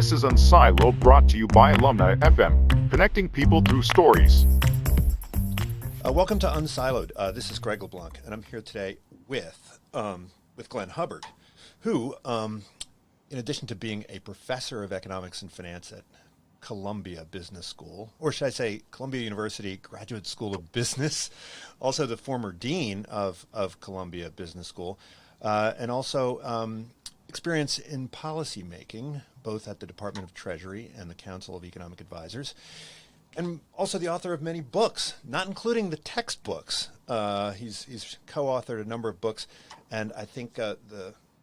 This is Unsiloed, brought to you by Alumni FM, connecting people through stories. Welcome to Unsiloed. This is Greg LeBlanc, and I'm here today with Glenn Hubbard, who, in addition to being a professor of economics and finance at Columbia Business School, or should I say Columbia University Graduate School of Business, also the former dean of Columbia Business School, and also experience in policy making, both at the Department of Treasury and the Council of Economic Advisors, and also the author of many books, not including the textbooks. He's co-authored a number of books, and I think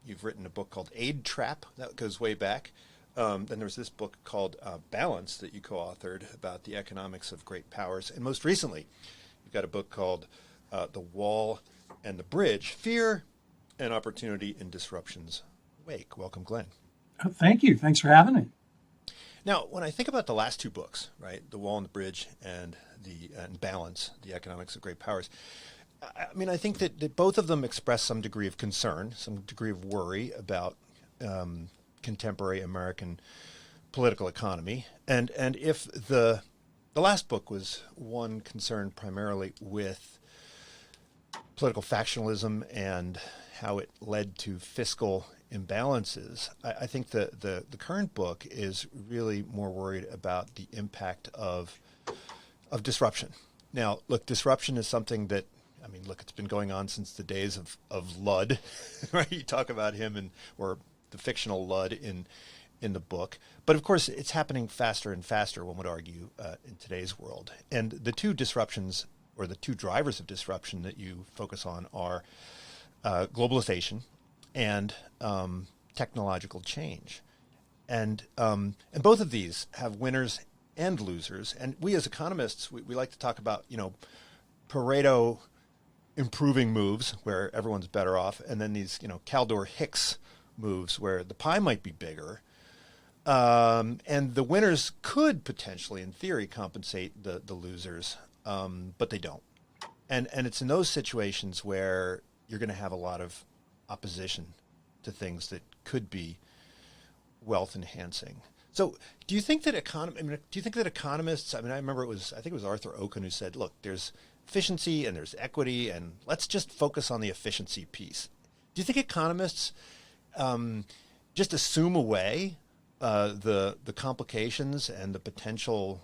you've written a book called Aid Trap, that goes way back. Then there was this book called Balance that you co-authored about the economics of great powers. And most recently, you've got a book called The Wall and the Bridge, Fear and Opportunity in Disruption's Wake. Welcome, Glenn. Thank you. Thanks for having me. Now, when I think about the last two books, right, The Wall and the Bridge and Balance, the economics of great powers, I mean, I think that both of them express some degree of concern, some degree of worry about contemporary American political economy. And if the last book was one concerned primarily with political factionalism and how it led to fiscal imbalances, I think the current book is really more worried about the impact of disruption. Now, look, disruption is something that, I mean, look, it's been going on since the days of Ludd, right? You talk about him or the fictional Ludd in the book. But of course, it's happening faster and faster, one would argue, in today's world. And the two disruptions, or the two drivers of disruption that you focus on, are globalization and technological change. And both of these have winners and losers. And we as economists, we like to talk about, Pareto improving moves where everyone's better off, and then these, Caldor-Hicks moves where the pie might be bigger. And the winners could potentially, in theory, compensate the losers, but they don't. And it's in those situations where you're going to have a lot of opposition to things that could be wealth enhancing. So do you think that economists, I remember I think it was Arthur Okun who said, look, there's efficiency and there's equity, and let's just focus on the efficiency piece. Do you think economists just assume away the complications and the potential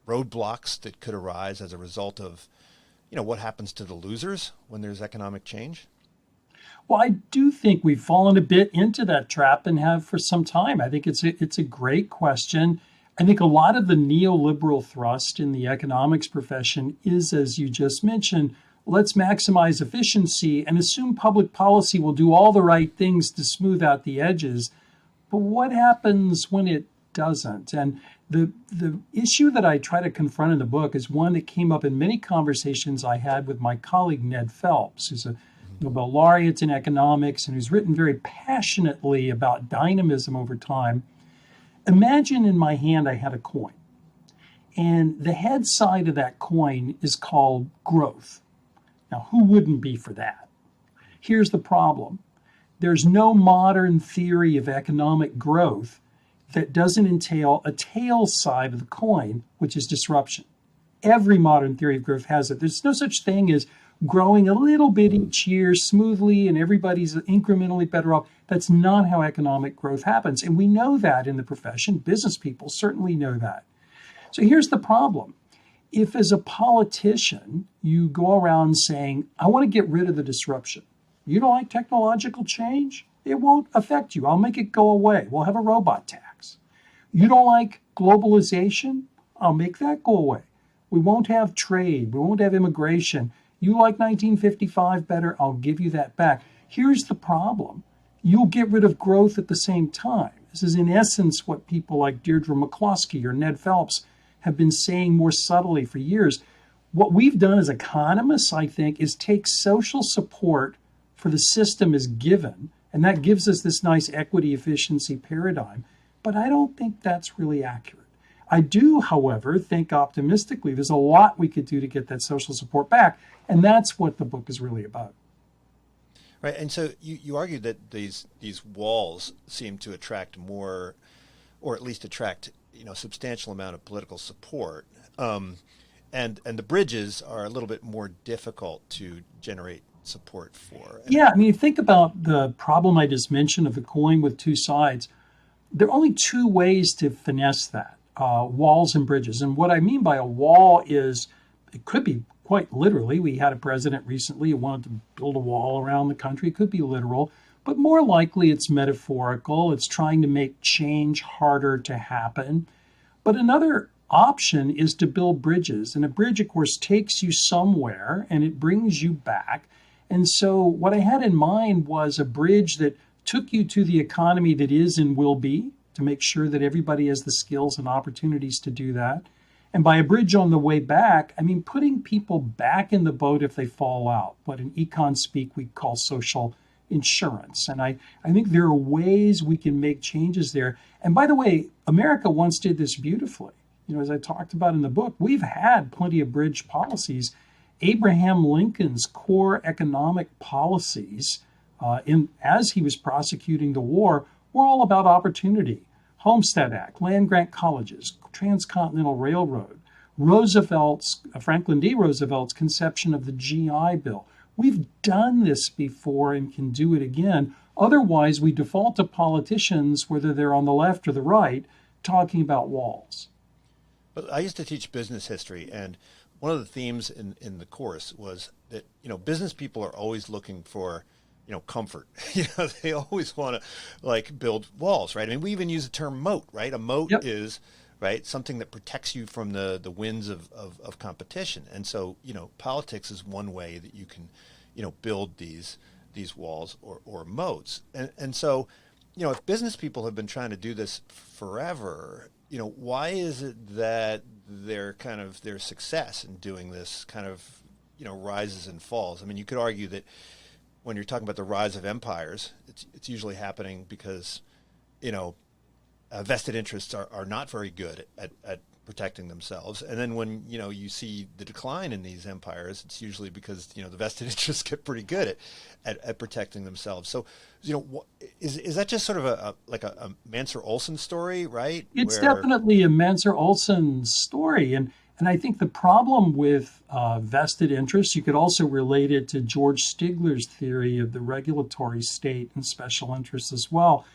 roadblocks that could arise as a result of, what happens to the losers when there's economic change? Well, I do think we've fallen a bit into that trap and have for some time. I think it's a great question. I think a lot of the neoliberal thrust in the economics profession is, as you just mentioned, let's maximize efficiency and assume public policy will do all the right things to smooth out the edges. But what happens when it doesn't? And the issue that I try to confront in the book is one that came up in many conversations I had with my colleague Ned Phelps, who's a Nobel laureate in economics and who's written very passionately about dynamism over time. Imagine in my hand I had a coin, and the head side of that coin is called growth. Now, who wouldn't be for that? Here's the problem. There's no modern theory of economic growth that doesn't entail a tail side of the coin, which is disruption. Every modern theory of growth has it. There's no such thing as growing a little bit each year smoothly and everybody's incrementally better off. That's not how economic growth happens. And we know that in the profession. Business people certainly know that. So here's the problem. If as a politician, you go around saying, I want to get rid of the disruption. You don't like technological change? It won't affect you. I'll make it go away. We'll have a robot tax. You don't like globalization? I'll make that go away. We won't have trade. We won't have immigration. You like 1955 better? I'll give you that back. Here's the problem. You'll get rid of growth at the same time. This is in essence what people like Deirdre McCloskey or Ned Phelps have been saying more subtly for years. What we've done as economists, I think, is take social support for the system as given, and that gives us this nice equity efficiency paradigm. But I don't think that's really accurate. I do, however, think optimistically there's a lot we could do to get that social support back, and that's what the book is really about. Right, and so you argue that these walls seem to attract more or at least attract substantial amount of political support. And the bridges are a little bit more difficult to generate support for. Yeah, I mean, think about the problem I just mentioned of the coin with two sides. There are only two ways to finesse that, walls and bridges. And what I mean by a wall is, it could be quite literally. We had a president recently who wanted to build a wall around the country. It could be literal, but more likely it's metaphorical. It's trying to make change harder to happen. But another option is to build bridges. And a bridge, of course, takes you somewhere and it brings you back. And so what I had in mind was a bridge that took you to the economy that is and will be, to make sure that everybody has the skills and opportunities to do that. And by a bridge on the way back, I mean putting people back in the boat if they fall out, what in econ speak we call social insurance. And I think there are ways we can make changes there. And by the way, America once did this beautifully. As I talked about in the book, we've had plenty of bridge policies. Abraham Lincoln's core economic policies, as he was prosecuting the war, were all about opportunity. Homestead Act, land grant colleges, transcontinental railroad, Franklin D. Roosevelt's conception of the GI Bill. We've done this before and can do it again. Otherwise, we default to politicians, whether they're on the left or the right, talking about walls. But I used to teach business history, and one of the themes in the course was that, business people are always looking for, comfort. They always want to build walls, right? I mean, we even use the term moat, right? A moat Yep. is, right, something that protects you from the winds of competition. And so, politics is one way that you can, build these walls or moats. And so, if business people have been trying to do this forever, why is it that their success in doing this kind of, rises and falls? I mean, you could argue that when you're talking about the rise of empires, it's usually happening because, vested interests are not very good at protecting themselves. And then when, you see the decline in these empires, it's usually because, the vested interests get pretty good at protecting themselves. So, is that just sort of a Mansur Olson story, right? It's definitely a Mansur Olson story. And I think the problem with vested interests, you could also relate it to George Stigler's theory of the regulatory state and special interests as well.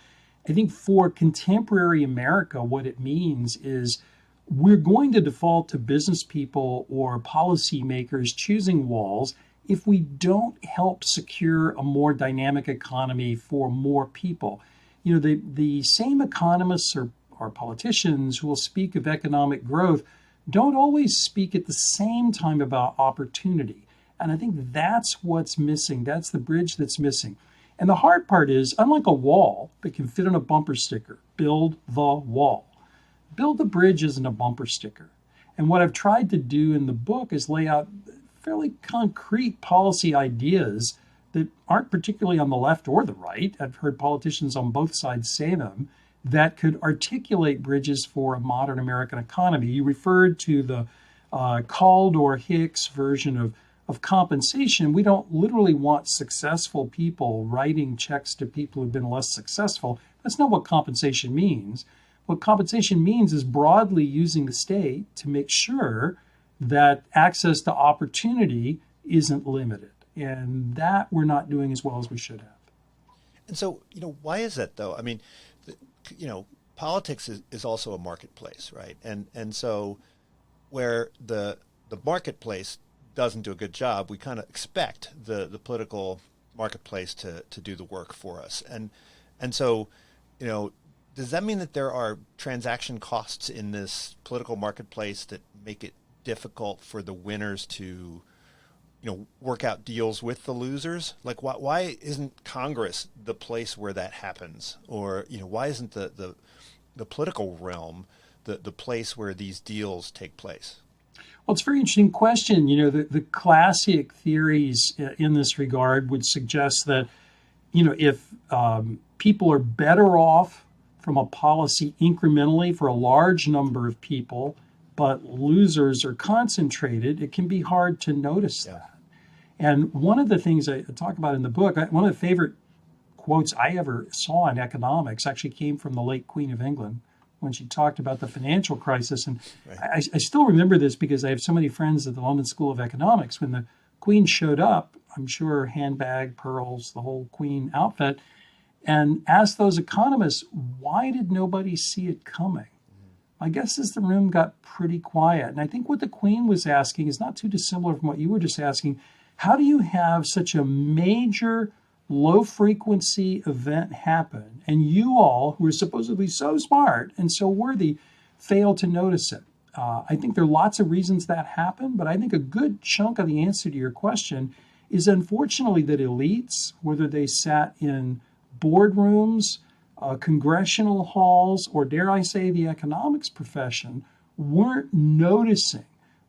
I think for contemporary America, what it means is we're going to default to business people or policymakers choosing walls if we don't help secure a more dynamic economy for more people. The same economists or politicians who will speak of economic growth don't always speak at the same time about opportunity. And I think that's what's missing. That's the bridge that's missing. And the hard part is, unlike a wall that can fit on a bumper sticker, build the wall. Build the bridge isn't a bumper sticker. And what I've tried to do in the book is lay out fairly concrete policy ideas that aren't particularly on the left or the right. I've heard politicians on both sides say them, that could articulate bridges for a modern American economy. You referred to the Caldor-Hicks version of compensation. We don't literally want successful people writing checks to people who've been less successful. That's not what compensation means. What compensation means is broadly using the state to make sure that access to opportunity isn't limited. And that we're not doing as well as we should have. And so, why is that though? I mean, politics is also a marketplace, right? And so where the marketplace doesn't do a good job, we kind of expect the political marketplace to do the work for us. And so, does that mean that there are transaction costs in this political marketplace that make it difficult for the winners to, work out deals with the losers? Like, why isn't Congress the place where that happens? Or, why isn't the political realm the place where these deals take place? Well, it's a very interesting question. The classic theories in this regard would suggest that, if people are better off from a policy incrementally for a large number of people, but losers are concentrated, it can be hard to notice that. And one of the things I talk about in the book, one of the favorite quotes I ever saw in economics actually came from the late Queen of England, when she talked about the financial crisis. And Right. I still remember this because I have so many friends at the London School of Economics. When the Queen showed up, I'm sure handbag, pearls, the whole Queen outfit, and asked those economists, why did nobody see it coming? My guess is the room got pretty quiet. And I think what the Queen was asking is not too dissimilar from what you were just asking. How do you have such a major low frequency event happen, and you all, who are supposedly so smart and so worthy, fail to notice it? I think there are lots of reasons that happen, but I think a good chunk of the answer to your question is unfortunately that elites, whether they sat in boardrooms, congressional halls, or dare I say the economics profession, weren't noticing.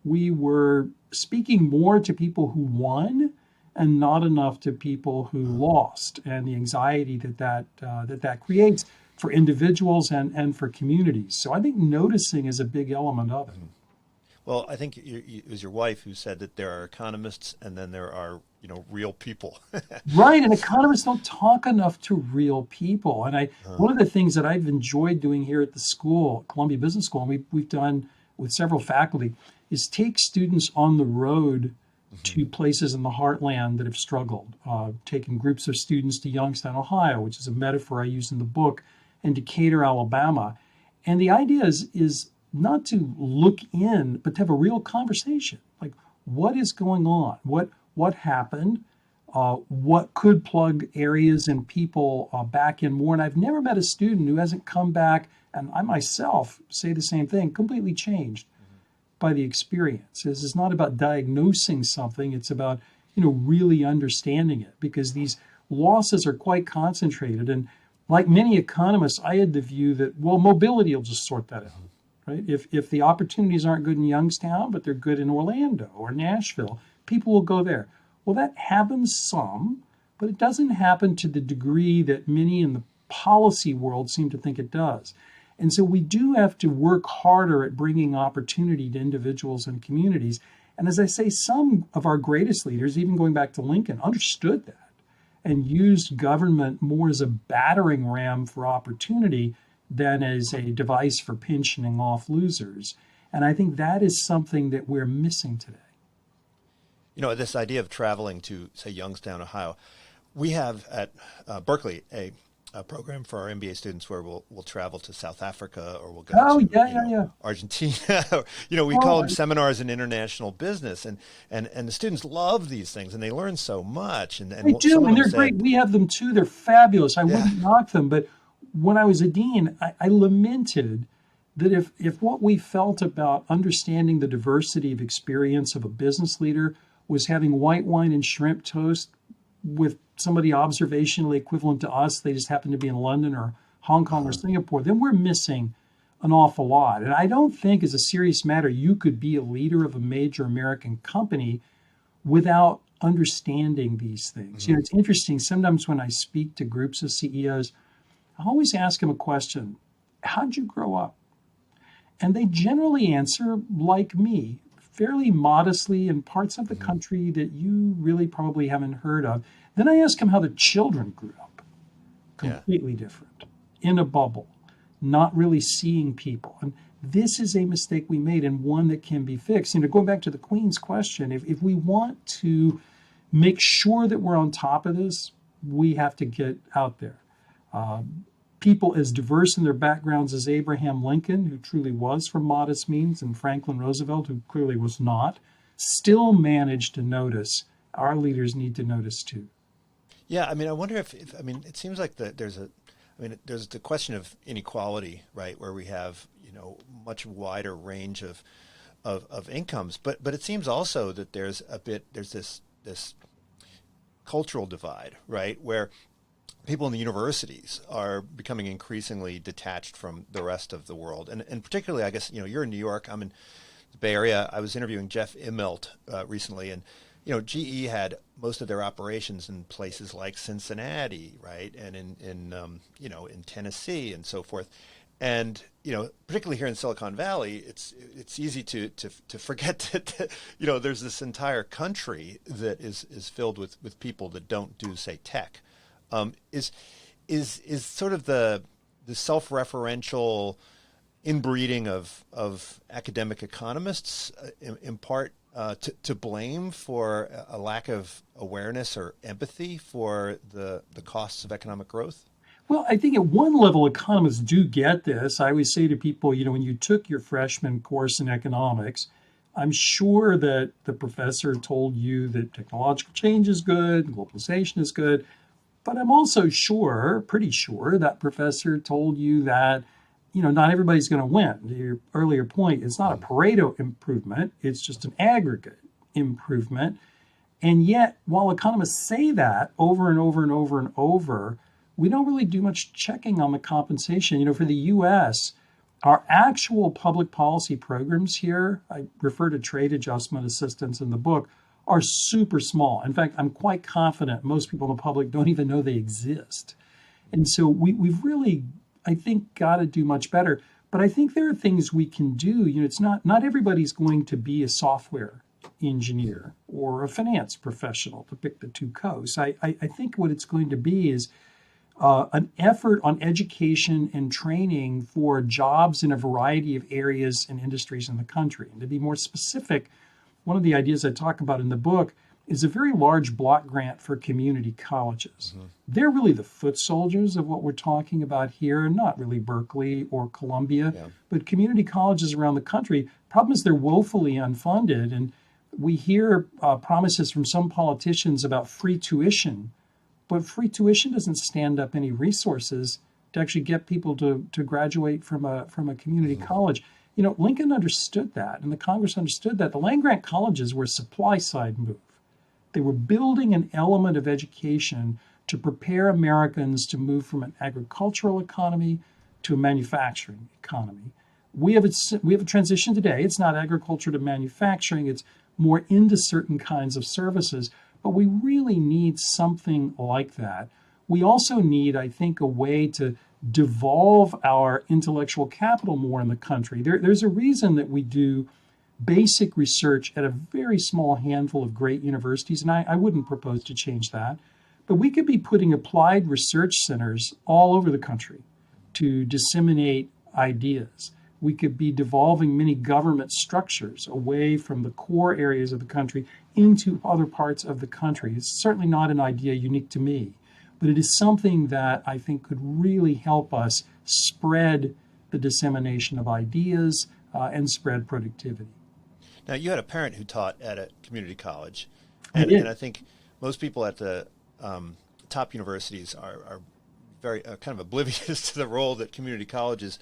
We were speaking more to people who won and not enough to people who lost, and the anxiety that creates for individuals and for communities. So I think noticing is a big element of it. Well, I think it was your wife who said that there are economists and then there are, real people. Right, and economists don't talk enough to real people. And one of the things that I've enjoyed doing here at the school, Columbia Business School, and we've done with several faculty, is take students on the road to places in the heartland that have struggled. Taking groups of students to Youngstown, Ohio, which is a metaphor I use in the book, and Decatur, Alabama. And the idea is not to look in, but to have a real conversation. Like, what is going on? What happened? What could plug areas and people back in more? And I've never met a student who hasn't come back, and I myself say the same thing, completely changed by the experience. This is not about diagnosing something. It's about, really understanding it, because these losses are quite concentrated. And like many economists, I had the view that, well, mobility will just sort that out. Right? If the opportunities aren't good in Youngstown, but they're good in Orlando or Nashville, people will go there. Well, that happens some, but it doesn't happen to the degree that many in the policy world seem to think it does. And so we do have to work harder at bringing opportunity to individuals and communities. And as I say, some of our greatest leaders, even going back to Lincoln, understood that and used government more as a battering ram for opportunity than as a device for pinching off losers. And I think that is something that we're missing today. This idea of traveling to, say, Youngstown, Ohio, we have at Berkeley a program for our MBA students where we'll travel to South Africa, or we'll go to Argentina. We call them seminars in international business, and the students love these things, and they learn so much. And they do, and they're great. We have them too. They're fabulous. I wouldn't knock them, but when I was a dean, I lamented that if what we felt about understanding the diversity of experience of a business leader was having white wine and shrimp toast with somebody observationally equivalent to us, they just happen to be in London or Hong Kong or Singapore, then we're missing an awful lot. And I don't think, as a serious matter, you could be a leader of a major American company without understanding these things. It's interesting. Sometimes when I speak to groups of CEOs, I always ask them a question: how'd you grow up? And they generally answer, like me, fairly modestly in parts of the country that you really probably haven't heard of. Then I ask them how the children grew up. Completely different, in a bubble, not really seeing people. And this is a mistake we made, and one that can be fixed. Going back to the Queen's question, if we want to make sure that we're on top of this, we have to get out there. People as diverse in their backgrounds as Abraham Lincoln, who truly was from modest means, and Franklin Roosevelt, who clearly was not, still managed to notice. Our leaders need to notice too. Yeah, I wonder if it seems like there's the question of inequality, right, where we have much wider range of incomes, but it seems also that there's this cultural divide, right, where people in the universities are becoming increasingly detached from the rest of the world. And particularly, I guess, you're in New York, I'm in the Bay Area. I was interviewing Jeff Immelt recently, and, GE had most of their operations in places like Cincinnati, right, and in Tennessee and so forth. And, particularly here in Silicon Valley, it's easy to forget that, there's this entire country that is filled with people that don't do, say, tech. Is sort of the self-referential inbreeding of academic economists in part to blame for a lack of awareness or empathy for the costs of economic growth? Well, I think at one level, economists do get this. I always say to people, when you took your freshman course in economics, I'm sure that the professor told you that technological change is good, globalization is good, but I'm also pretty sure, that professor told you that, not everybody's going to win. To your earlier point, it's not a Pareto improvement, it's just an aggregate improvement. And yet, while economists say that over and over and over and over, we don't really do much checking on the compensation. For the US, our actual public policy programs here, I refer to trade adjustment assistance in the book, are super small. In fact, I'm quite confident most people in the public don't even know they exist. And so we've really, I think, got to do much better. But I think there are things we can do. It's not everybody's going to be a software engineer or a finance professional, to pick the two coasts. I think what it's going to be is an effort on education and training for jobs in a variety of areas and industries in the country. And to be more specific, one of the ideas I talk about in the book is a very large block grant for community colleges. Mm-hmm. They're really the foot soldiers of what we're talking about here, not really Berkeley or Columbia, but community colleges around the country. Problem is they're woefully unfunded, and we hear promises from some politicians about free tuition, but free tuition doesn't stand up any resources to actually get people to graduate from a community college. Lincoln understood that, and the Congress understood that. The land-grant colleges were a supply-side move. They were building an element of education to prepare Americans to move from an agricultural economy to a manufacturing economy. We have a transition today. It's not agriculture to manufacturing. It's more into certain kinds of services. But we really need something like that. We also need, I think, a way to devolve our intellectual capital more in the country. There's a reason that we do basic research at a very small handful of great universities, and I wouldn't propose to change that. But we could be putting applied research centers all over the country to disseminate ideas. We could be devolving many government structures away from the core areas of the country into other parts of the country. It's certainly not an idea unique to me, but it is something that I think could really help us spread the dissemination of ideas and spread productivity. Now, you had a parent who taught at a community college, and I think most people at the top universities are very kind of oblivious to the role that community colleges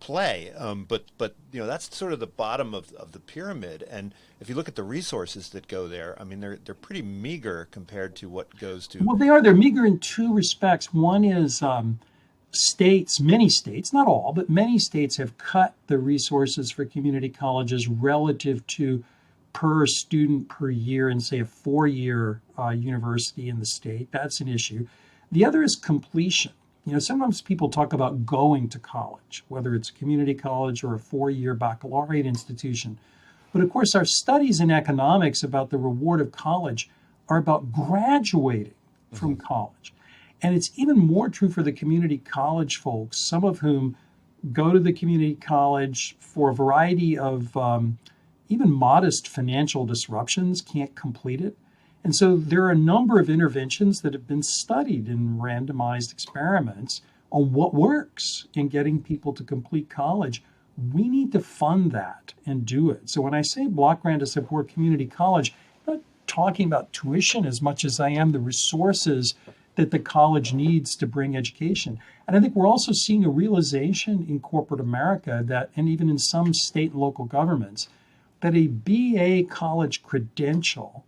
play. But that's sort of the bottom of the pyramid. And if you look at the resources that go there, I mean, they're pretty meager compared to what goes to. Well, they're meager in two respects. One is many states, not all, but many states have cut the resources for community colleges relative to per student per year in, say, a 4-year university in the state. That's an issue. The other is completion. Sometimes people talk about going to college, whether it's a community college or a 4-year baccalaureate institution. But of course, our studies in economics about the reward of college are about graduating from college. And it's even more true for the community college folks, some of whom go to the community college for a variety of even modest financial disruptions, can't complete it. And so there are a number of interventions that have been studied in randomized experiments on what works in getting people to complete college. We need to fund that and do it. So when I say block grant to support community college, I'm not talking about tuition as much as I am the resources that the college needs to bring education. And I think we're also seeing a realization in corporate America that, and even in some state and local governments, that a BA college credential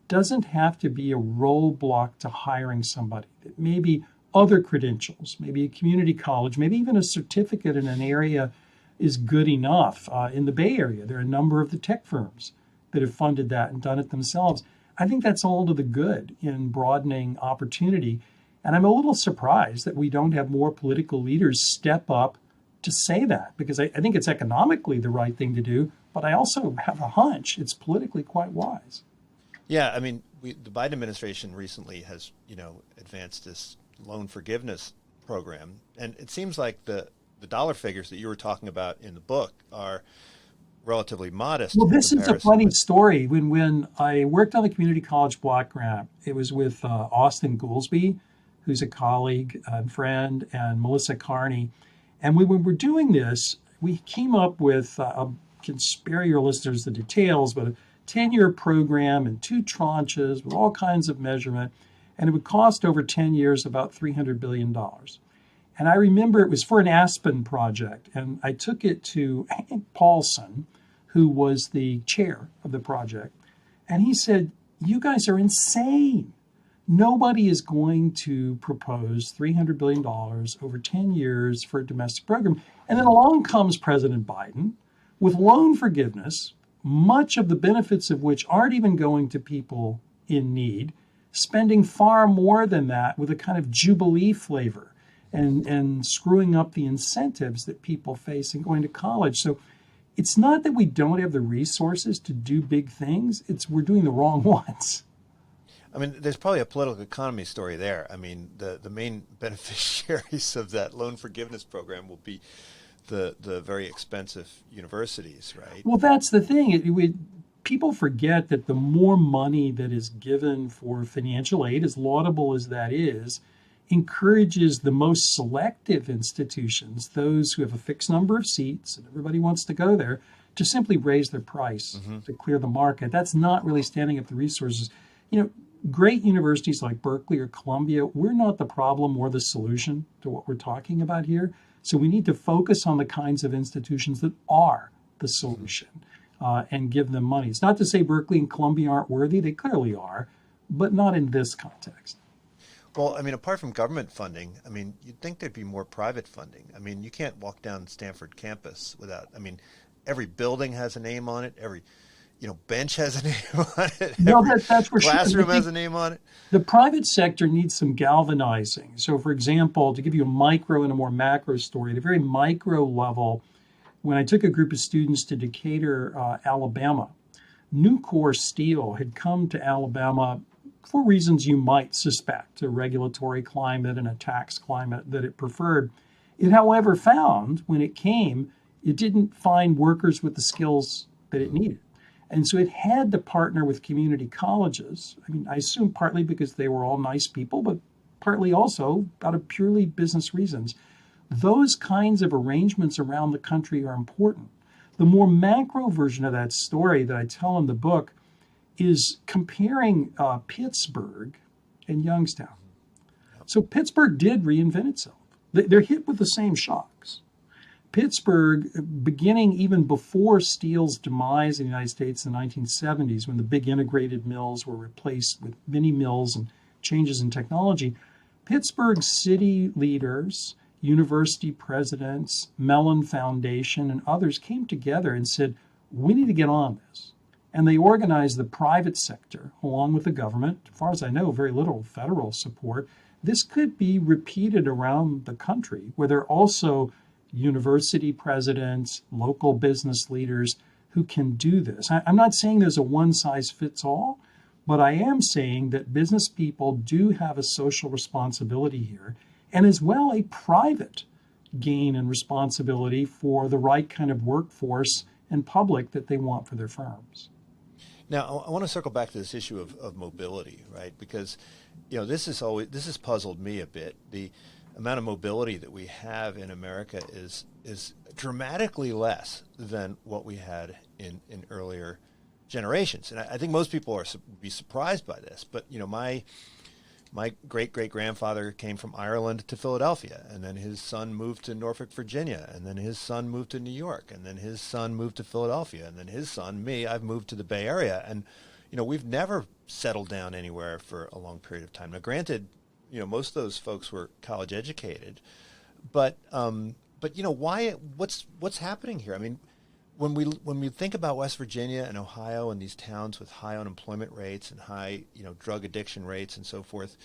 doesn't have to be a roadblock to hiring somebody. That maybe other credentials, maybe a community college, maybe even a certificate in an area is good enough. In the Bay Area, there are a number of the tech firms that have funded that and done it themselves. I think that's all to the good in broadening opportunity. And I'm a little surprised that we don't have more political leaders step up to say that, because I think it's economically the right thing to do, but I also have a hunch it's politically quite wise. Yeah, I mean, the Biden administration recently has, advanced this loan forgiveness program, and it seems like the the dollar figures that you were talking about in the book are relatively modest Well, in this is a comparison funny with. story. When I worked on the community college block grant, it was with Austin Goolsby, who's a colleague and friend, and Melissa Carney. And when we were doing this, we came up with, I can spare your listeners the details, but a 10-year program and 2 tranches with all kinds of measurement. And it would cost over 10 years about $300 billion. And I remember it was for an Aspen project. And I took it to Hank Paulson, who was the chair of the project. And he said, "You guys are insane. Nobody is going to propose $300 billion over 10 years for a domestic program." And then along comes President Biden with loan forgiveness, much of the benefits of which aren't even going to people in need, spending far more than that with a kind of jubilee flavor and screwing up the incentives that people face in going to college. So it's not that we don't have the resources to do big things, it's we're doing the wrong ones. I mean, there's probably a political economy story there. I mean, the main beneficiaries of that loan forgiveness program will be the very expensive universities, right? Well, that's the thing. People forget that the more money that is given for financial aid, as laudable as that is, encourages the most selective institutions, those who have a fixed number of seats and everybody wants to go there, to simply raise their price to clear the market. That's not really standing up the resources. Great universities like Berkeley or Columbia, we're not the problem or the solution to what we're talking about here. So we need to focus on the kinds of institutions that are the solution and give them money. It's not to say Berkeley and Columbia aren't worthy. They clearly are, but not in this context. Well, I mean, apart from government funding, I mean, you'd think there'd be more private funding. I mean, you can't walk down Stanford campus without, I mean, every building has a name on it. Every, bench has a name on it. No, Every that's for sure. classroom has a name on it. The private sector needs some galvanizing. So, for example, to give you a micro and a more macro story, at a very micro level, when I took a group of students to Decatur, Alabama, Nucor Steel had come to Alabama for reasons you might suspect, a regulatory climate and a tax climate that it preferred. It, however, found when it came, it didn't find workers with the skills that it needed. And so it had to partner with community colleges. I mean, I assume partly because they were all nice people, but partly also out of purely business reasons. Those kinds of arrangements around the country are important. The more macro version of that story that I tell in the book is comparing Pittsburgh and Youngstown. So Pittsburgh did reinvent itself. They're hit with the same shocks. Pittsburgh, beginning even before steel's demise in the United States in the 1970s, when the big integrated mills were replaced with mini mills and changes in technology, Pittsburgh city leaders, university presidents, Mellon Foundation, and others came together and said, we need to get on this. And they organized the private sector along with the government. As far as I know, very little federal support. This could be repeated around the country, where there are also university presidents, local business leaders who can do this. I'm not saying there's a one-size-fits-all, but I am saying that business people do have a social responsibility here, and as well a private gain and responsibility for the right kind of workforce and public that they want for their firms. Now, I want to circle back to this issue of mobility, right? Because, this has puzzled me a bit. The amount of mobility that we have in America is dramatically less than what we had in earlier generations. And I think most people be surprised by this. But, my great-great-grandfather came from Ireland to Philadelphia, and then his son moved to Norfolk, Virginia, and then his son moved to New York, and then his son moved to Philadelphia, and then his son, me, I've moved to the Bay Area. And, we've never settled down anywhere for a long period of time. Now, granted, most of those folks were college educated, but why? What's happening here? I mean, when we think about West Virginia and Ohio and these towns with high unemployment rates and high drug addiction rates and so forth,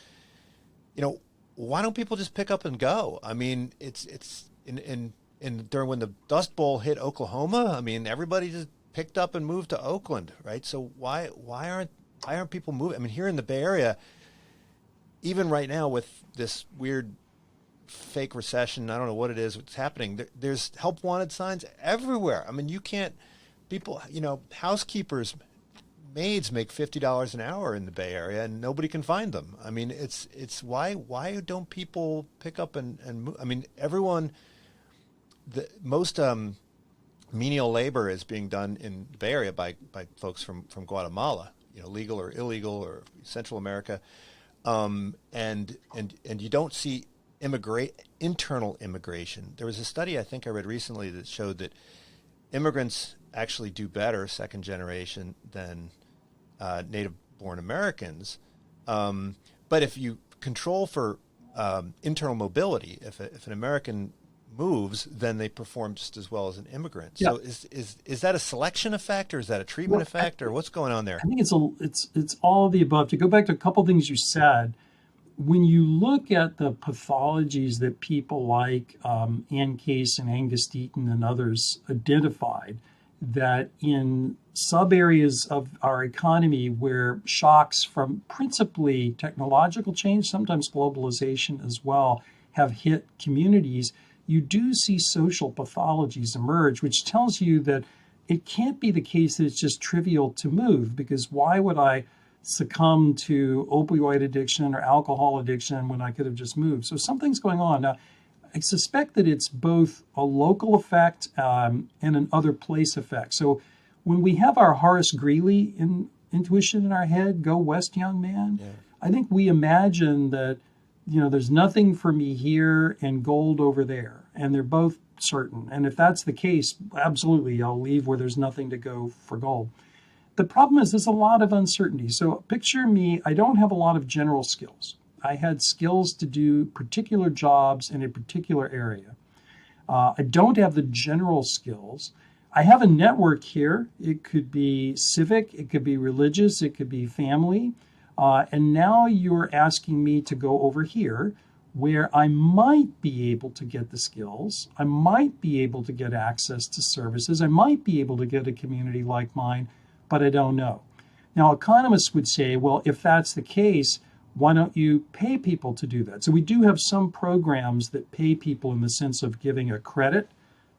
why don't people just pick up and go? I mean, it's during when the Dust Bowl hit Oklahoma, I mean, everybody just picked up and moved to Oakland, right? So why aren't people moving? I mean, here in the Bay Area, even right now with this weird fake recession. I don't know what it is. What's happening? There's help wanted signs everywhere. I mean, you can't. People, housekeepers, maids make $50 an hour in the Bay Area, and nobody can find them. I mean, it's why don't people pick up and move? I mean, everyone. The most menial labor is being done in the Bay Area by folks from Guatemala, legal or illegal, or Central America, and you don't see internal immigration. There was a study I think I read recently that showed that immigrants actually do better second generation than native-born Americans. But if you control for internal mobility, if an American moves, then they perform just as well as an immigrant. Yeah. So is that a selection effect, or is that a treatment effect, or what's going on there? I think it's all of the above. To go back to a couple things you said, when you look at the pathologies that people like Ann Case and Angus Deaton and others identified, that in sub areas of our economy where shocks from principally technological change, sometimes globalization as well, have hit communities, you do see social pathologies emerge, which tells you that it can't be the case that it's just trivial to move, because why would I succumb to opioid addiction or alcohol addiction when I could have just moved? So something's going on. Now, I suspect that it's both a local effect and an other place effect. So when we have our Horace Greeley intuition in our head, go west, young man, yeah. I think we imagine that there's nothing for me here and gold over there, and they're both certain. And if that's the case, absolutely, I'll leave where there's nothing to go for gold. The problem is there's a lot of uncertainty. So picture me, I don't have a lot of general skills. I had skills to do particular jobs in a particular area. I don't have the general skills. I have a network here. It could be civic, it could be religious, it could be family. And now you're asking me to go over here where I might be able to get the skills. I might be able to get access to services. I might be able to get a community like mine, but I don't know. Now, economists would say, well, if that's the case, why don't you pay people to do that? So we do have some programs that pay people in the sense of giving a credit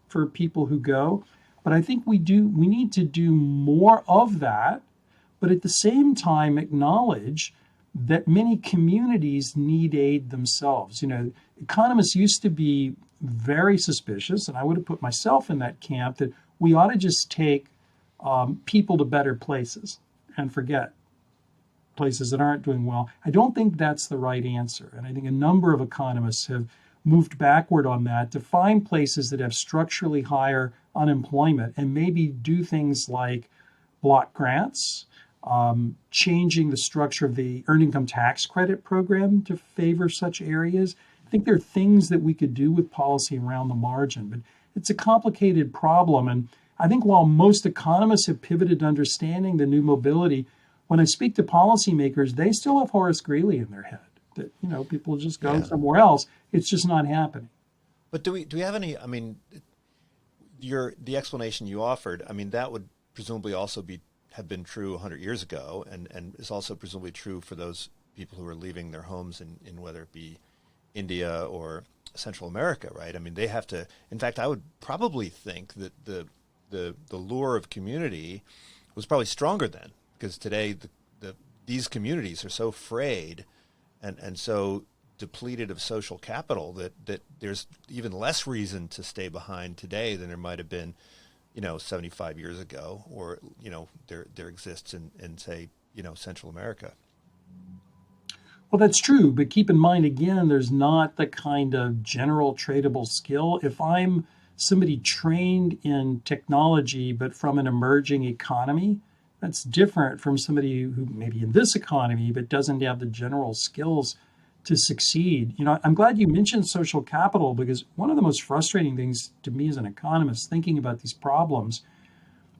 for people who go. But I think we need to do more of that, but at the same time acknowledge that many communities need aid themselves. Economists used to be very suspicious, and I would have put myself in that camp, that we ought to just take people to better places and forget places that aren't doing well. I don't think that's the right answer. And I think a number of economists have moved backward on that to find places that have structurally higher unemployment and maybe do things like block grants, changing the structure of the earned income tax credit program to favor such areas. I think there are things that we could do with policy around the margin, but it's a complicated problem. And I think while most economists have pivoted to understanding the new mobility, when I speak to policymakers, they still have Horace Greeley in their head, that people just go somewhere else. It's just not happening. But do we have any? I mean, the explanation you offered, I mean, that would presumably also have been true 100 years ago, and is also presumably true for those people who are leaving their homes in whether it be India or Central America, right? I mean, they have to. In fact, I would probably think that the lure of community was probably stronger then, because today these communities are so frayed and so depleted of social capital that there's even less reason to stay behind today than there might have been 75 years ago, or there exists in say Central America. Well, that's true, but keep in mind again, there's not the kind of general tradable skill. If I'm somebody trained in technology but from an emerging economy, that's different from somebody who maybe in this economy but doesn't have the general skills to succeed. I'm glad you mentioned social capital, because one of the most frustrating things to me as an economist thinking about these problems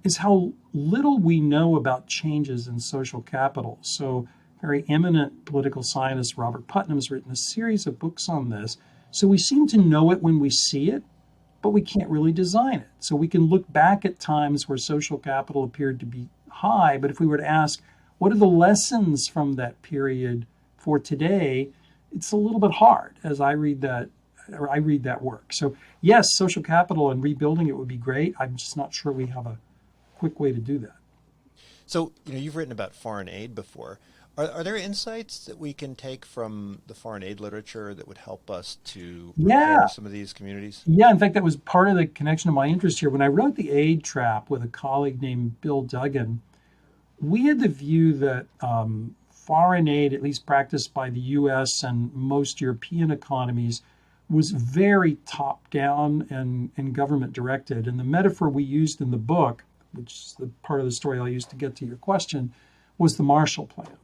is how little we know about changes in social capital. So very eminent political scientist Robert Putnam has written a series of books on this. So we seem to know it when we see it, but we can't really design it. So we can look back at times where social capital appeared to be high, but if we were to ask, what are the lessons from that period for today? It's a little bit hard. As I read that or I read that work. So yes, social capital and rebuilding it would be great. I'm just not sure we have a quick way to do that. So, you've written about foreign aid before. Are there insights that we can take from the foreign aid literature that would help us to Yeah. prepare some of these communities? Yeah, in fact, that was part of the connection of my interest here. When I wrote The Aid Trap with a colleague named Bill Duggan, we had the view that foreign aid, at least practiced by the US and most European economies, was very top down and government directed. And the metaphor we used in the book, which is the part of the story I'll use to get to your question, was the Marshall Plan.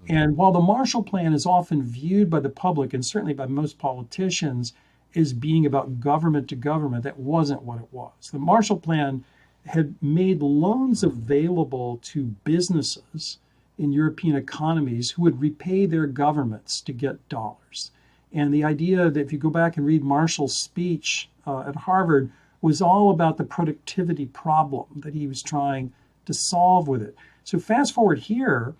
And while the Marshall Plan is often viewed by the public and certainly by most politicians as being about government to government, that wasn't what it was. The Marshall Plan had made loans available to businesses in European economies who would repay their governments to get dollars. And the idea that if you go back and read Marshall's speech at Harvard was all about the productivity problem that he was trying to solve with it. So fast forward here,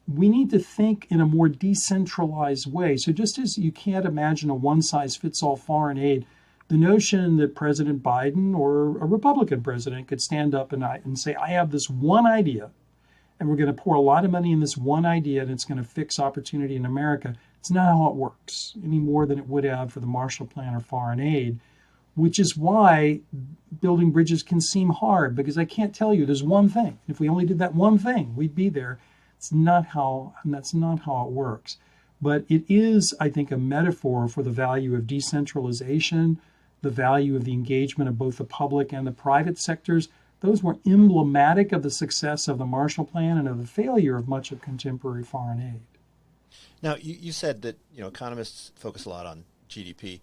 we need to think in a more decentralized way. So just as you can't imagine a one-size-fits-all foreign aid, the notion that President Biden or a Republican president could stand up and say, I have this one idea, and we're going to pour a lot of money in this one idea, and it's going to fix opportunity in America. It's not how it works any more than it would have for the Marshall Plan or foreign aid, which is why building bridges can seem hard, because I can't tell you there's one thing. If we only did that one thing, we'd be there. That's not how it works. But it is, I think, a metaphor for the value of decentralization, the value of the engagement of both the public and the private sectors. Those were emblematic of the success of the Marshall Plan and of the failure of much of contemporary foreign aid. Now, you said that economists focus a lot on GDP.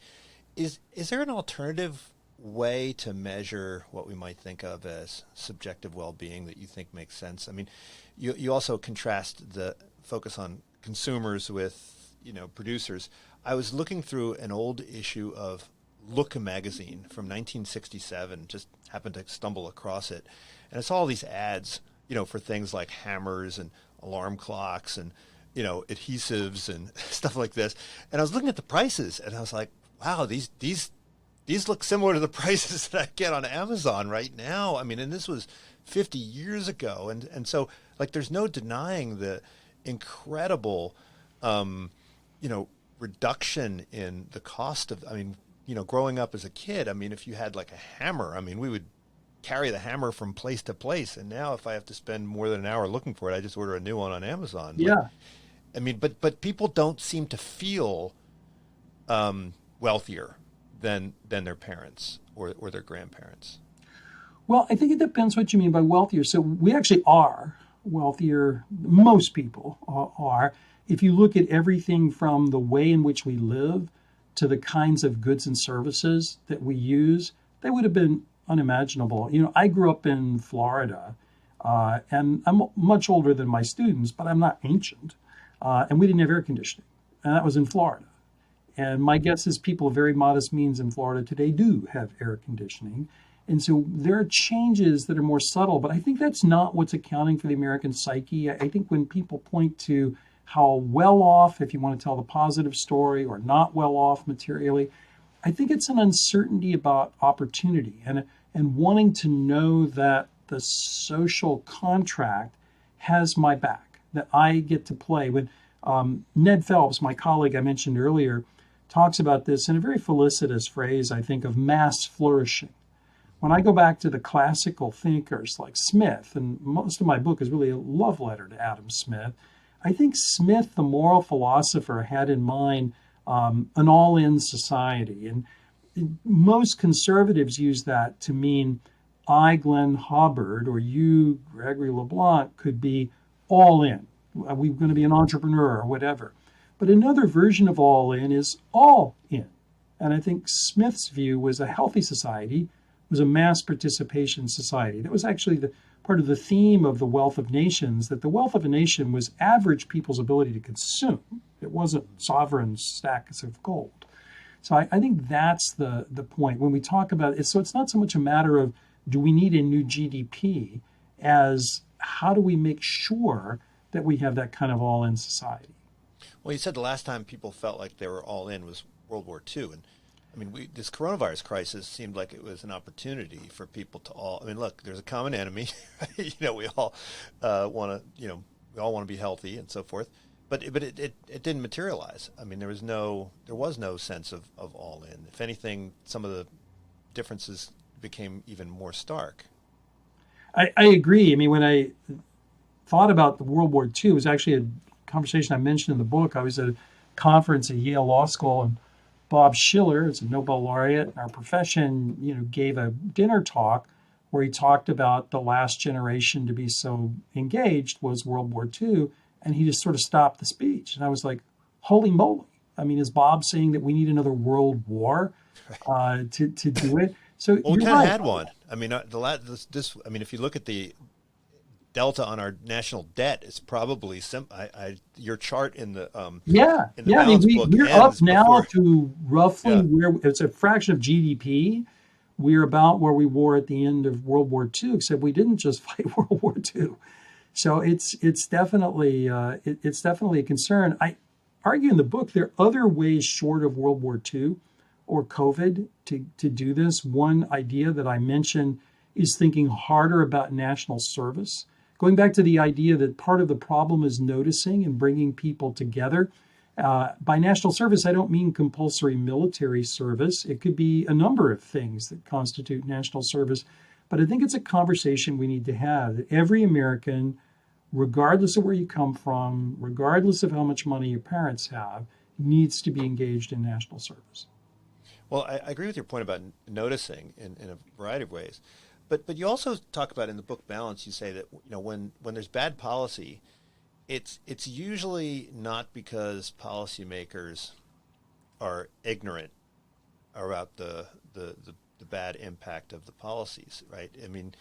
Is there an alternative way to measure what we might think of as subjective well-being that you think makes sense? I mean, you also contrast the focus on consumers with producers. I was looking through an old issue of Look magazine from 1967, just happened to stumble across it, and it's all these ads for things like hammers and alarm clocks and adhesives and stuff like this. And I was looking at the prices and I was like, wow, these look similar to the prices that I get on Amazon right now. I mean, and this was 50 years ago. And so there's no denying the incredible, reduction in the cost of, growing up as a kid, if you had like a hammer, we would carry the hammer from place to place. And now if I have to spend more than an hour looking for it, I just order a new one on Amazon. Yeah. But people don't seem to feel wealthier than their parents or their grandparents. Well, I think it depends what you mean by wealthier. So we actually are wealthier. Most people are. If you look at everything from the way in which we live to the kinds of goods and services that we use, they would have been unimaginable. I grew up in Florida, and I'm much older than my students, but I'm not ancient. And we didn't have air conditioning, and that was in Florida. And my guess is people of very modest means in Florida today do have air conditioning. And so there are changes that are more subtle, but I think that's not what's accounting for the American psyche. I think when people point to how well off, if you want to tell the positive story, or not well off materially, I think it's an uncertainty about opportunity and wanting to know that the social contract has my back, that I get to play. When Ned Phelps, my colleague I mentioned earlier, talks about this in a very felicitous phrase, I think, of mass flourishing. When I go back to the classical thinkers like Smith, and most of my book is really a love letter to Adam Smith, I think Smith, the moral philosopher, had in mind an all-in society. And most conservatives use that to mean I, Glenn Hubbard, or you, Gregory LeBlanc, could be all in. We're going to be an entrepreneur or whatever. But another version of all in is all in. And I think Smith's view was a healthy society was a mass participation society. That was actually the part of the theme of The Wealth of Nations, that the wealth of a nation was average people's ability to consume. It wasn't sovereign stacks of gold. So I think that's the point when we talk about it. So it's not so much a matter of do we need a new GDP as how do we make sure that we have that kind of all-in society. Well, you said the last time people felt like they were all in was World War II. And I mean, this coronavirus crisis seemed like it was an opportunity for people to all. I mean, look, there's a common enemy. We all want to, we all want to be healthy and so forth. But it didn't materialize. I mean, there was no sense of all in. If anything, some of the differences became even more stark. I agree. I mean, when I thought about the World War II, it was actually a conversation I mentioned in the book. I was at a conference at Yale Law School, and Bob Schiller, is a Nobel laureate in our profession, gave a dinner talk where he talked about the last generation to be so engaged was World War II, and he just sort of stopped the speech. And I was like, holy moly. I mean, is Bob saying that we need another world war to do it? So Well, we you're kind of right. had one. I mean, I mean, if you look at the delta on our national debt, it's probably your chart in the Yeah, in the yeah. I mean, balance book we're up ends now before. to roughly Yeah. where it's a fraction of GDP. We're about where we were at the end of World War II, except we didn't just fight World War II. So it's definitely it's definitely a concern. I argue in the book there are other ways short of World War II or COVID to do this. One idea that I mentioned is thinking harder about national service. Going back to the idea that part of the problem is noticing and bringing people together. By national service, I don't mean compulsory military service. It could be a number of things that constitute national service. But I think it's a conversation we need to have that every American, regardless of where you come from, regardless of how much money your parents have, needs to be engaged in national service. Well, I agree with your point about noticing in a variety of ways, but you also talk about in the book Balance. You say that when there's bad policy, it's usually not because policymakers are ignorant about the bad impact of the policies, right? I mean,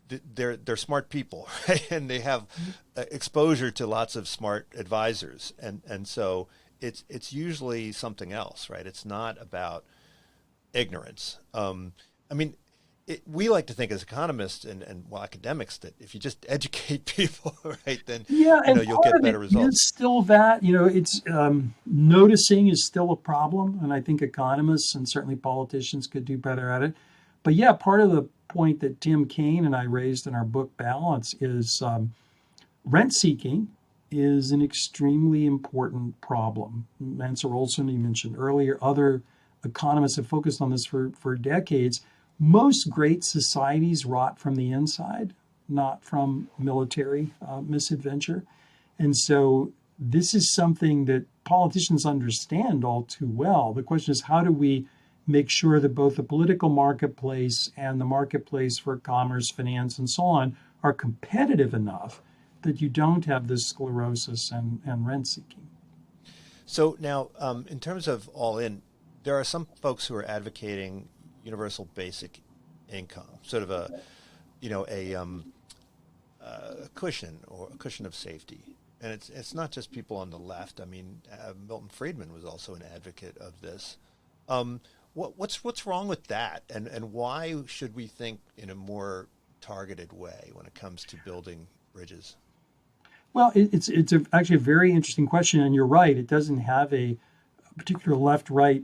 they're smart people, right? And they have exposure to lots of smart advisors, and so it's usually something else, right? It's not about ignorance. I mean, we like to think as economists and well, academics that if you just educate people, right, then Yeah, and you'll part get of it better results. is still that, it's noticing is still a problem. And I think economists and certainly politicians could do better at it. But yeah, part of the point that Tim Kaine and I raised in our book Balance is rent seeking is an extremely important problem. Mansur Olson, you mentioned earlier, other economists have focused on this for decades. Most great societies rot from the inside, not from military misadventure. And so this is something that politicians understand all too well. The question is, how do we make sure that both the political marketplace and the marketplace for commerce, finance, and so on are competitive enough that you don't have this sclerosis and rent seeking? So now, in terms of all in, there are some folks who are advocating universal basic income, sort of a cushion or a cushion of safety. And it's not just people on the left. I mean, Milton Friedman was also an advocate of this. What's wrong with that, and why should we think in a more targeted way when it comes to building bridges? Well, it's actually a very interesting question, and you're right. It doesn't have a particular left-right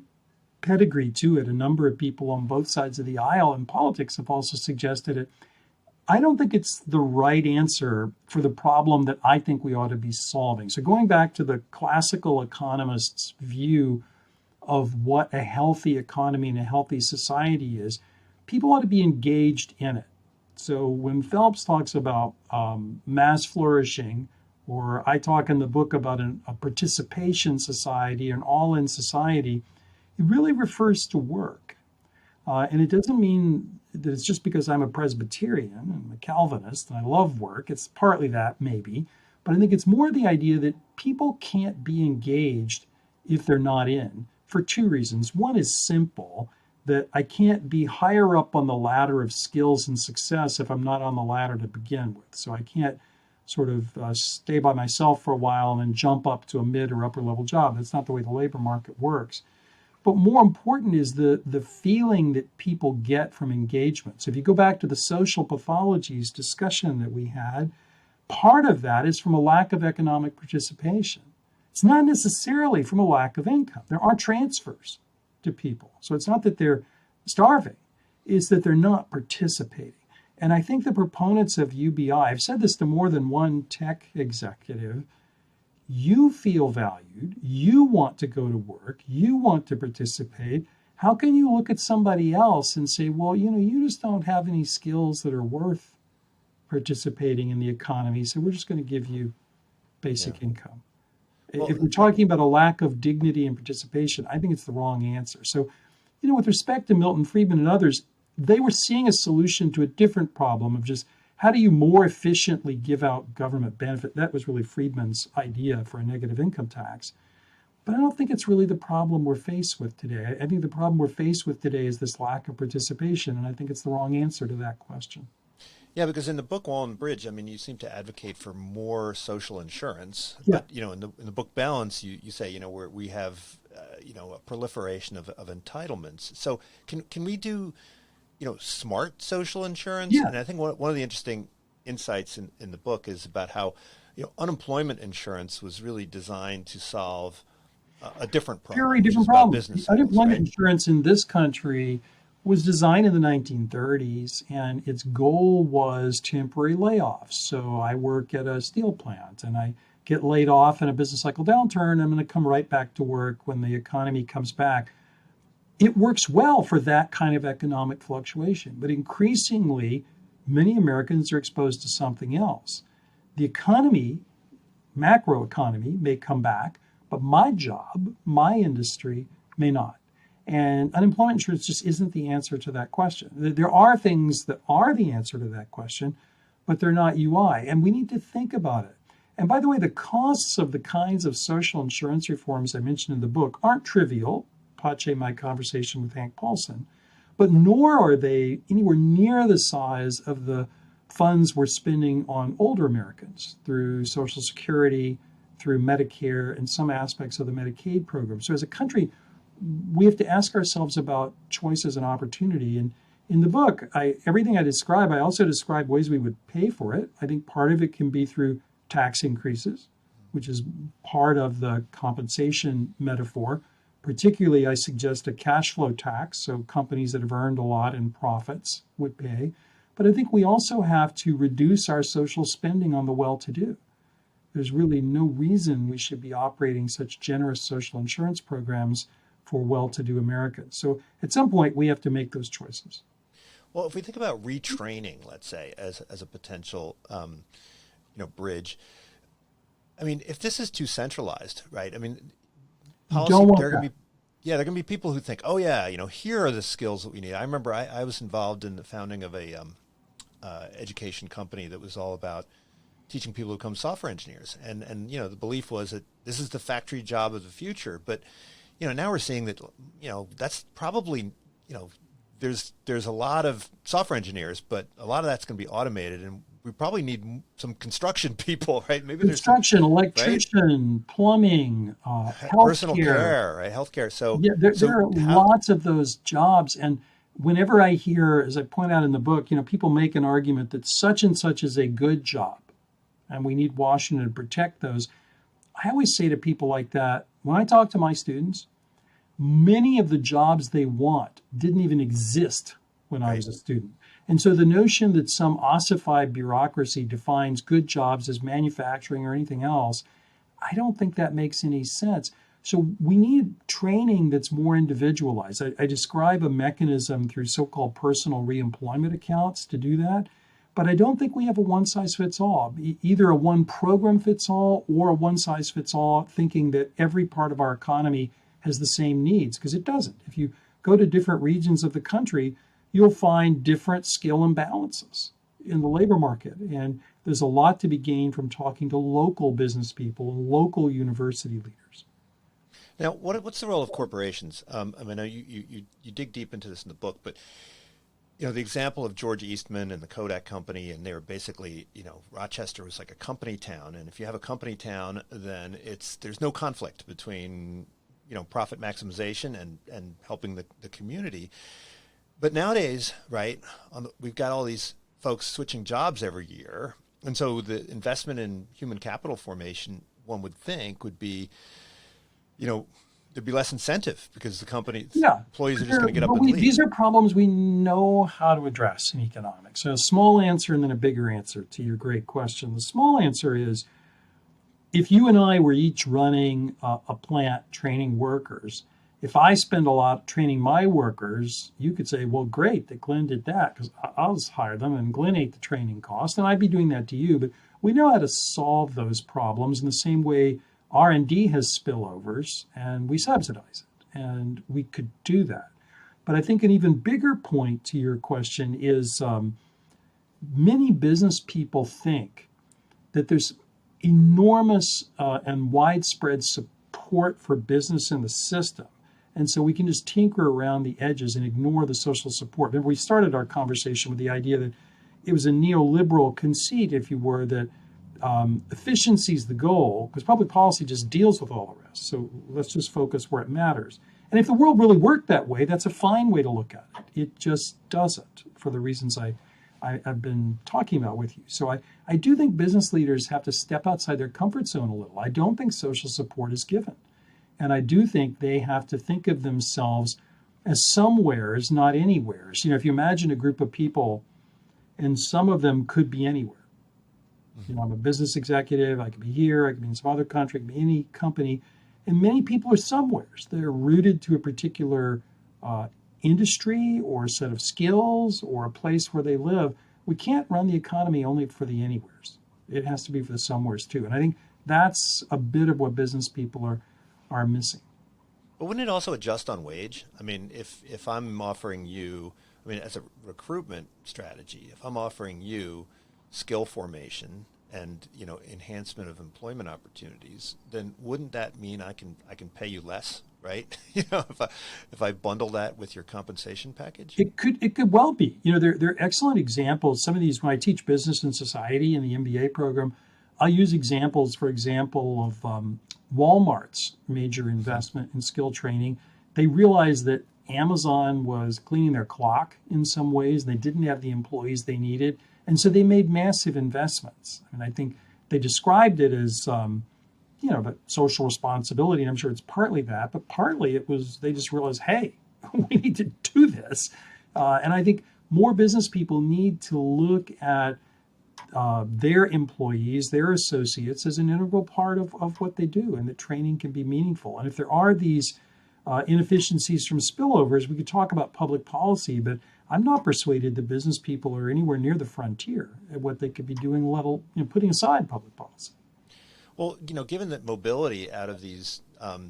pedigree to it. A number of people on both sides of the aisle in politics have also suggested it. I don't think it's the right answer for the problem that I think we ought to be solving. So going back to the classical economist's view of what a healthy economy and a healthy society is, people ought to be engaged in it. So when Phelps talks about mass flourishing, or I talk in the book about a participation society, an all-in society, it really refers to work. And it doesn't mean that it's just because I'm a Presbyterian and a Calvinist and I love work. It's partly that, maybe. But I think it's more the idea that people can't be engaged if they're not in, for two reasons. One is simple, that I can't be higher up on the ladder of skills and success if I'm not on the ladder to begin with. So I can't sort of stay by myself for a while and then jump up to a mid or upper level job. That's not the way the labor market works. But more important is the feeling that people get from engagement. So if you go back to the social pathologies discussion that we had, part of that is from a lack of economic participation. It's not necessarily from a lack of income. There are transfers. to people. So it's not that they're starving, it's that they're not participating. And I think the proponents of UBI, I've said this to more than one tech executive, you feel valued, you want to go to work, you want to participate. How can you look at somebody else and say, well, you just don't have any skills that are worth participating in the economy, so we're just going to give you basic income. If we're talking about a lack of dignity and participation, I think it's the wrong answer. So, with respect to Milton Friedman and others, they were seeing a solution to a different problem of just how do you more efficiently give out government benefit? That was really Friedman's idea for a negative income tax. But I don't think it's really the problem we're faced with today. I think the problem we're faced with today is this lack of participation, and I think it's the wrong answer to that question. Yeah, because in the book Wall and Bridge, you seem to advocate for more social insurance. Yeah. But in the book Balance, you say we have a proliferation of entitlements. So can we do smart social insurance? Yeah. And I think one of the interesting insights in the book is about how unemployment insurance was really designed to solve a different problem. Very different problem. Unemployment insurance in this country was designed in the 1930s, and its goal was temporary layoffs. So I work at a steel plant, and I get laid off in a business cycle downturn. I'm going to come right back to work when the economy comes back. It works well for that kind of economic fluctuation, but increasingly, many Americans are exposed to something else. The economy, macroeconomy, may come back, but my job, my industry, may not. And unemployment insurance just isn't the answer to that question. There are things that are the answer to that question, but they're not UI, and we need to think about it. And by the way, the costs of the kinds of social insurance reforms I mentioned in the book aren't trivial, pace my conversation with Hank Paulson, but nor are they anywhere near the size of the funds we're spending on older Americans through Social Security, through Medicare, and some aspects of the Medicaid program. So as a country, we have to ask ourselves about choices and opportunity. And in the book, everything I describe, I also describe ways we would pay for it. I think part of it can be through tax increases, which is part of the compensation metaphor. Particularly, I suggest a cash flow tax, so companies that have earned a lot in profits would pay. But I think we also have to reduce our social spending on the well-to-do. There's really no reason we should be operating such generous social insurance programs for well-to-do Americans. So at some point, we have to make those choices. Well, if we think about retraining, let's say, as a potential bridge, if this is too centralized, right? Policy, there are going to be people who think, here are the skills that we need. I remember I was involved in the founding of a education company that was all about teaching people to become software engineers. And the belief was that this is the factory job of the future. But, now we're seeing that, that's probably, there's a lot of software engineers, but a lot of that's going to be automated. And we probably need some construction people, right? Maybe construction, electrician, plumbing, healthcare. Personal care, right? Healthcare. So yeah, there are lots of those jobs. And whenever I hear, as I point out in the book, people make an argument that such and such is a good job, and we need Washington to protect those. I always say to people like that, when I talk to my students, many of the jobs they want didn't even exist when I was a student. And so the notion that some ossified bureaucracy defines good jobs as manufacturing or anything else, I don't think that makes any sense. So we need training that's more individualized. I describe a mechanism through so-called personal reemployment accounts to do that. But I don't think we have a one-size-fits-all, either a one-program-fits-all or a one-size-fits-all, thinking that every part of our economy has the same needs, because it doesn't. If you go to different regions of the country, you'll find different skill imbalances in the labor market. And there's a lot to be gained from talking to local business people and local university leaders. Now, what's the role of corporations? I know you dig deep into this in the book, but the example of George Eastman and the Kodak company, and they were basically, Rochester was like a company town, and if you have a company town, then there's no conflict between profit maximization and helping the community. But nowadays, right, we've got all these folks switching jobs every year, and so the investment in human capital formation, one would think, would be there'd be less incentive because the Yeah, employees are just going to get up and leave. these are problems we know how to address in economics. So a small answer and then a bigger answer to your great question. The small answer is, if you and I were each running a plant training workers, if I spend a lot training my workers, you could say, well, great that Glenn did that because I'll just hire them and Glenn ate the training cost, and I'd be doing that to you. But we know how to solve those problems in the same way R&D has spillovers, and we subsidize it, and we could do that. But I think an even bigger point to your question is many business people think that there's enormous and widespread support for business in the system. And so we can just tinker around the edges and ignore the social support. Remember, we started our conversation with the idea that it was a neoliberal conceit, if you were, that efficiency is the goal, because public policy just deals with all the rest. So let's just focus where it matters. And if the world really worked that way, that's a fine way to look at it. It just doesn't, for the reasons I've been talking about with you. So I do think business leaders have to step outside their comfort zone a little. I don't think social support is given. And I do think they have to think of themselves as somewheres, not anywheres. You know, if you imagine a group of people, and some of them could be anywhere. You know, I'm a business executive. I could be here. I could be in some other country. I could be any company. And many people are somewheres. They're rooted to a particular industry or a set of skills or a place where they live. We can't run the economy only for the anywheres. It has to be for the somewheres too. And I think that's a bit of what business people are missing. But wouldn't it also adjust on wage? I mean, if I'm offering you, I mean, as a recruitment strategy, if I'm offering you skill formation and, you know, enhancement of employment opportunities, then wouldn't that mean I can pay you less, right? You know, if I bundle that with your compensation package? It could well be. You know, there are excellent examples. Some of these, when I teach business and society in the MBA program, I'll use examples, for example, of Walmart's major investment in skill training. They realized that Amazon was cleaning their clock in some ways. They didn't have the employees they needed. And so they made massive investments. And I think they described it as, you know, but social responsibility. And I'm sure it's partly that, but partly it was, they just realized, hey, we need to do this. And I think more business people need to look at their employees, their associates as an integral part of what they do, and that training can be meaningful. And if there are these inefficiencies from spillovers, we could talk about public policy, but I'm not persuaded that business people are anywhere near the frontier at what they could be doing, putting aside public policy. Well, you know, given that mobility out of these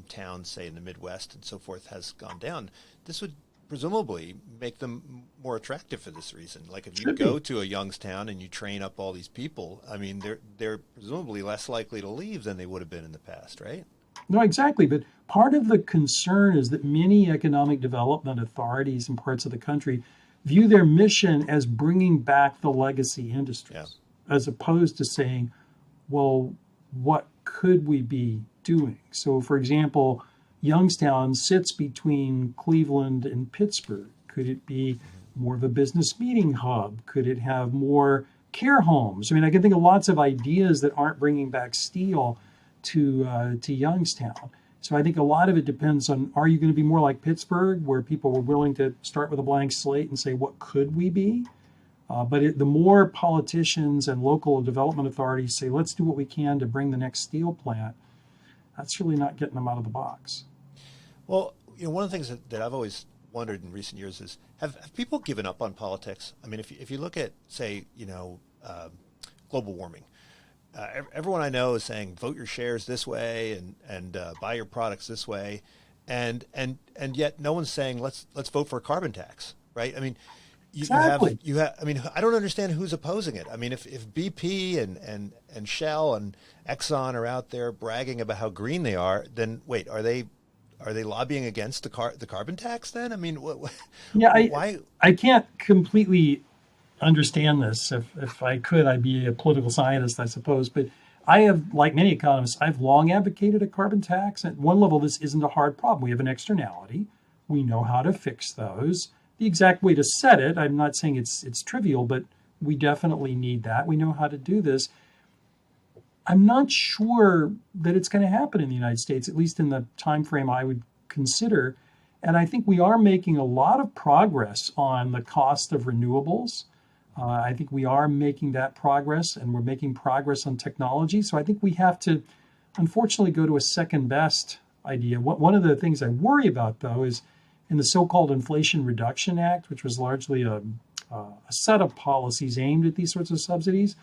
towns, say in the Midwest and so forth, has gone down, this would presumably make them more attractive for this reason. Like if you go to a Youngstown and you train up all these people, I mean, they're presumably less likely to leave than they would have been in the past, right? No, exactly. But part of the concern is that many economic development authorities in parts of the country view their mission as bringing back the legacy industries, as opposed to saying, well, what could we be doing? So, for example, Youngstown sits between Cleveland and Pittsburgh. Could it be more of a business meeting hub? Could it have more care homes? I mean, I can think of lots of ideas that aren't bringing back steel to Youngstown. So I think a lot of it depends on, are you going to be more like Pittsburgh, where people were willing to start with a blank slate and say, what could we be? But the more politicians and local development authorities say, let's do what we can to bring the next steel plant, that's really not getting them out of the box. Well, you know, one of the things that I've always wondered in recent years is, have people given up on politics? I mean, if you look at, say, you know, global warming, everyone I know is saying vote your shares this way and buy your products this way, and yet no one's saying let's vote for a carbon tax, right? I mean, Exactly. you have. I mean, I don't understand who's opposing it. I mean, if BP and Shell and Exxon are out there bragging about how green they are, then wait, are they lobbying against the carbon tax? Then I mean, why? I can't completely understand this. If I could, I'd be a political scientist, I suppose. But I have, like many economists, I've long advocated a carbon tax. At one level, this isn't a hard problem. We have an externality. We know how to fix those. The exact way to set it, I'm not saying it's trivial, but we definitely need that. We know how to do this. I'm not sure that it's going to happen in the United States, at least in the time frame I would consider. And I think we are making a lot of progress on the cost of renewables. I think we are making that progress, and we're making progress on technology. So I think we have to, unfortunately, go to a second best idea. One of the things I worry about, though, is in the so-called Inflation Reduction Act, which was largely a set of policies aimed at these sorts of subsidies.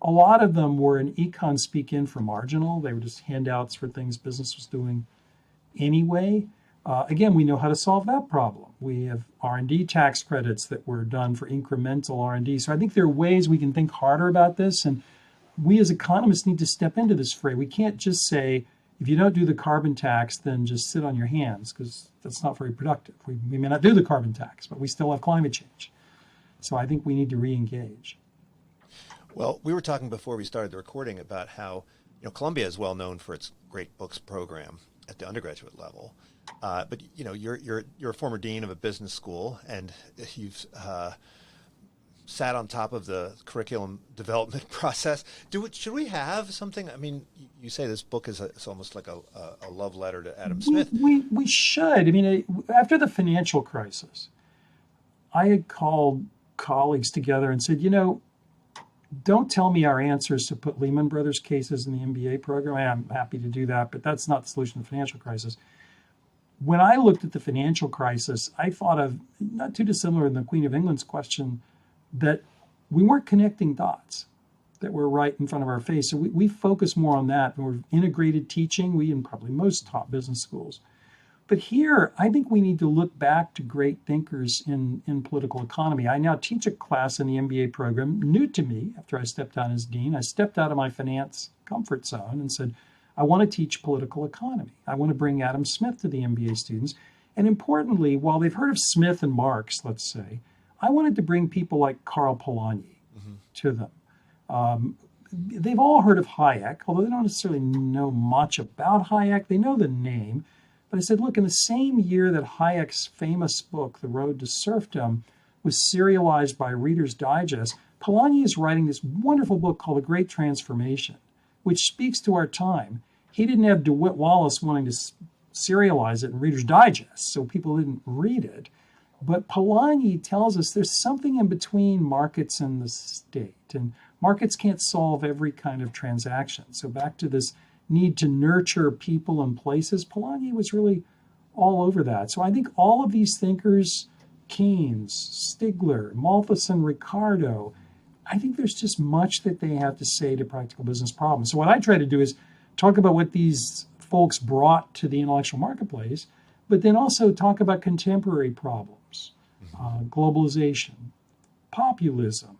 A lot of them were in econ speak inframarginal. They were just handouts for things business was doing anyway. Again, we know how to solve that problem. We have R&D tax credits that were done for incremental R&D. So I think there are ways we can think harder about this. And we as economists need to step into this fray. We can't just say, if you don't do the carbon tax, then just sit on your hands, because that's not very productive. We may not do the carbon tax, but we still have climate change. So I think we need to re-engage. Well, we were talking before we started the recording about how Columbia is well known for its great books program at the undergraduate level. But you're a former dean of a business school, and you've sat on top of the curriculum development process. Should we have something? I mean, you say this book is it's almost like a love letter to Adam Smith. We should. I mean, after the financial crisis, I had called colleagues together and said, don't tell me our answer is to put Lehman Brothers cases in the MBA program. I'm happy to do that, but that's not the solution to the financial crisis. When I looked at the financial crisis, I thought of, not too dissimilar in the Queen of England's question, that we weren't connecting dots that were right in front of our face. So we focus more on that. We're integrated teaching, we and probably most top business schools. But here, I think we need to look back to great thinkers in political economy. I now teach a class in the MBA program, new to me after I stepped down as dean. I stepped out of my finance comfort zone and said, I want to teach political economy. I want to bring Adam Smith to the MBA students. And importantly, while they've heard of Smith and Marx, let's say, I wanted to bring people like Karl Polanyi to them. They've all heard of Hayek, although they don't necessarily know much about Hayek. They know the name. But I said, look, in the same year that Hayek's famous book, The Road to Serfdom, was serialized by Reader's Digest, Polanyi is writing this wonderful book called The Great Transformation, which speaks to our time. He didn't have DeWitt Wallace wanting to serialize it in Reader's Digest, so people didn't read it. But Polanyi tells us there's something in between markets and the state, and markets can't solve every kind of transaction. So back to this need to nurture people and places, Polanyi was really all over that. So I think all of these thinkers, Keynes, Stigler, Malthus, Ricardo, I think there's just much that they have to say to practical business problems. So what I try to do is talk about what these folks brought to the intellectual marketplace, but then also talk about contemporary problems, globalization, populism,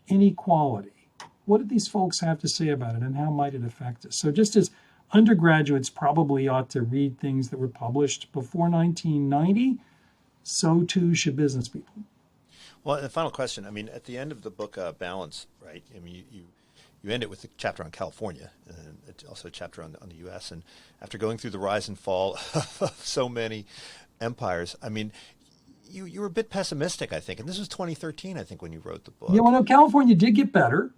inequality. What did these folks have to say about it, and how might it affect us? So just as undergraduates probably ought to read things that were published before 1990, so too should business people. Well, and the final question, I mean, at the end of the book, Balance, right? I mean, you end it with a chapter on California, and also a chapter on the U.S. And after going through the rise and fall of so many empires, I mean, you were a bit pessimistic, I think. And this was 2013, I think, when you wrote the book. Yeah, well, no, California did get better,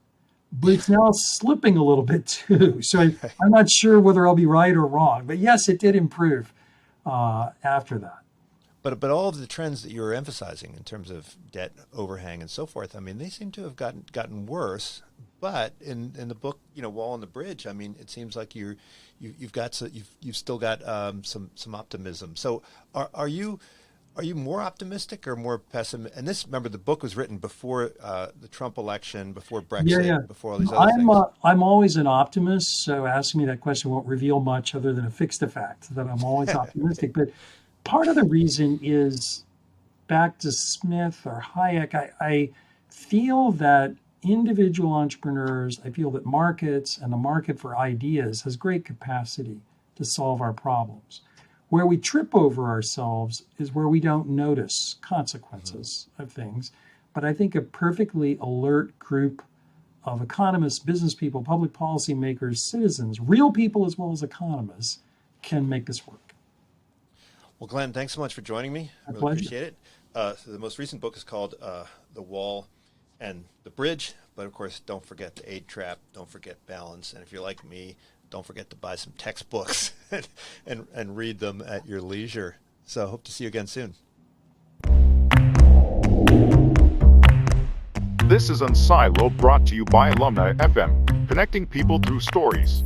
but it's now slipping a little bit too. So I'm not sure whether I'll be right or wrong. But yes, it did improve after that. But all of the trends that you were emphasizing in terms of debt overhang and so forth, I mean, they seem to have gotten worse. But in the book, Wall on the Bridge, I mean, it seems like you've still got some optimism. So are you more optimistic or more pessimistic? And this, remember, the book was written before the Trump election, before Brexit, before all these other things. I'm always an optimist, so asking me that question won't reveal much other than a fixed fact that I'm always optimistic. But part of the reason is, back to Smith or Hayek, I feel that individual entrepreneurs, I feel that markets and the market for ideas has great capacity to solve our problems. Where we trip over ourselves is where we don't notice consequences of things. But I think a perfectly alert group of economists, business people, public policy makers, citizens, real people as well as economists, can make this work. Well, Glenn, thanks so much for joining me. I really appreciate it. So the most recent book is called The Wall and the Bridge. But of course, don't forget the aid trap. Don't forget balance. And if you're like me, don't forget to buy some textbooks and read them at your leisure. So hope to see you again soon. This is Unsilo, brought to you by Alumni FM, connecting people through stories.